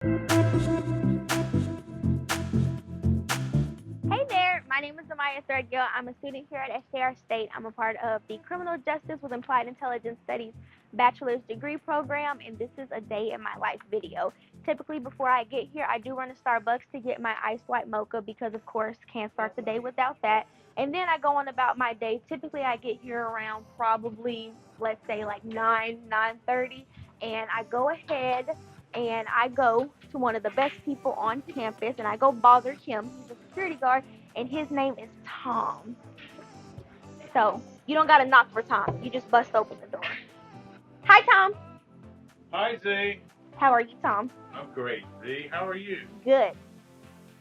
Hey there, my name is Zamahya third year. I'm a student here at SJR State. I'm a part of the Criminal Justice with Applied Intelligence Studies bachelor's degree program, and this is a day in my life video. Typically, before I get here, I do run to Starbucks to get my iced white mocha because, of course, can't start the day without that. And then I go on about my day. Typically, I get here around probably, let's say, like 9:30, and I go ahead and I go to one of the best people on campus and I go bother him. He's a security guard and his name is Tom. So you don't gotta knock for Tom. You just bust open the door. Hi, Tom. Hi, Z. How are you, Tom? I'm great, Z. How are you? Good.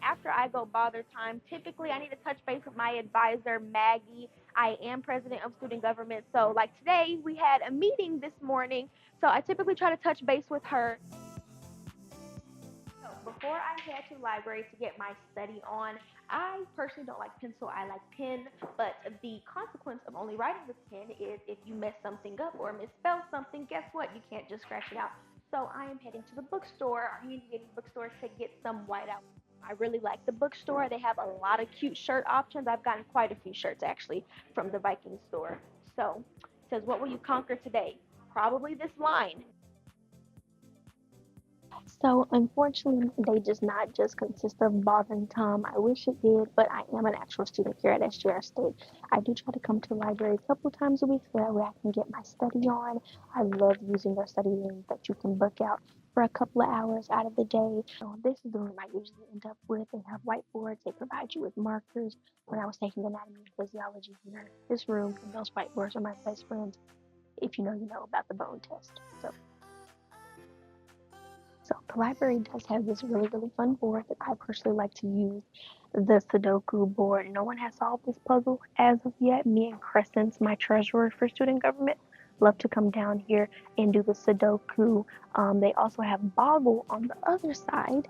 After I go bother time, typically I need to touch base with my advisor, Maggie. I am president of student government. So like today we had a meeting this morning. So I typically try to touch base with her. So before I head to the library to get my study on, I personally don't like pencil, I like pen, but the consequence of only writing with pen is if you mess something up or misspell something, guess what? You can't just scratch it out. So I am heading to the bookstore, our handy bookstore, to get some whiteout. I really like the bookstore. They have a lot of cute shirt options. I've gotten quite a few shirts actually from the Viking store. So it says, what will you conquer today? Probably this line. So unfortunately, they does not just consist of bothering Tom. I wish it did, but I am an actual student here at SJR State. I do try to come to the library a couple times a week so that way I can get my study on. I love using their study rooms that you can book out for a couple of hours out of the day. So this is the room I usually end up with. They have whiteboards. They provide you with markers. When I was taking anatomy and physiology here, this room and those whiteboards are my best friends. If you know about the bone test. So the library does have this really, really fun board that I personally like to use, the Sudoku board. No one has solved this puzzle as of yet. Me and Crescent, my treasurer for student government, love to come down here and do the Sudoku. They also have Boggle on the other side.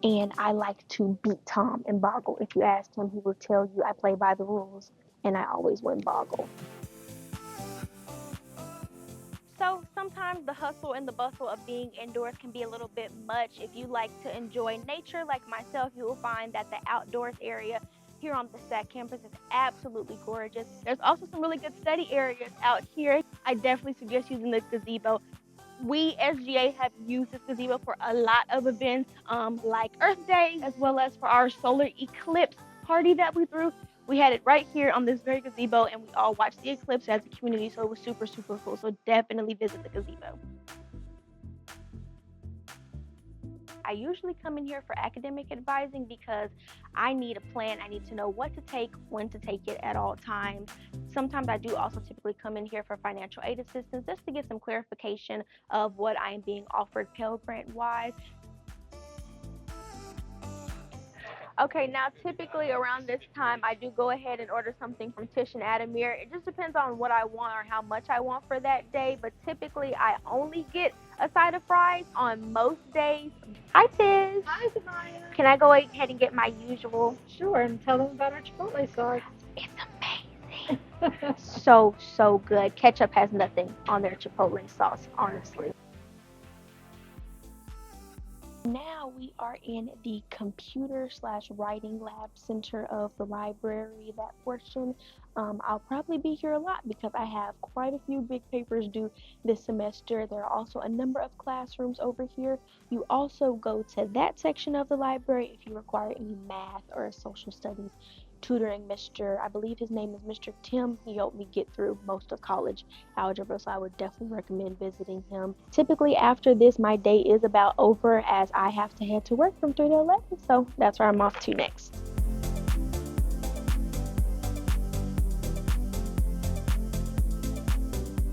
And I like to beat Tom in Boggle. If you ask him, he will tell you I play by the rules, and I always win Boggle. So sometimes the hustle and the bustle of being indoors can be a little bit much. If you like to enjoy nature like myself, you will find that the outdoors area here on the SAC campus is absolutely gorgeous. There's also some really good study areas out here. I definitely suggest using the gazebo. We SGA have used this gazebo for a lot of events like Earth Day, as well as for our solar eclipse party that we threw. We had it right here on this very gazebo, and we all watched the eclipse as a community, so it was super, super cool. So definitely visit the gazebo. I usually come in here for academic advising because I need a plan. I need to know what to take, when to take it at all times. Sometimes I do also typically come in here for financial aid assistance just to get some clarification of what I am being offered Pell Grant wise. Okay, now typically around this time, I do go ahead and order something from Tish and Adamir. It just depends on what I want or how much I want for that day, but typically I only get a side of fries on most days. Hi, Tish. Hi, Zamahya. Can I go ahead and get my usual? Sure, and tell them about our Chipotle sauce. It's amazing. So good. Ketchup has nothing on their Chipotle sauce, honestly. Now we are in the computer/writing lab center of the library, that portion. I'll probably be here a lot because I have quite a few big papers due this semester. There are also a number of classrooms over here. You also go to that section of the library if you require any math or social studies tutoring. I believe his name is Mr. Tim. He helped me get through most of college algebra, so I would definitely recommend visiting him. Typically after this, my day is about over as I have to head to work from 3 to 11, so that's where I'm off to next.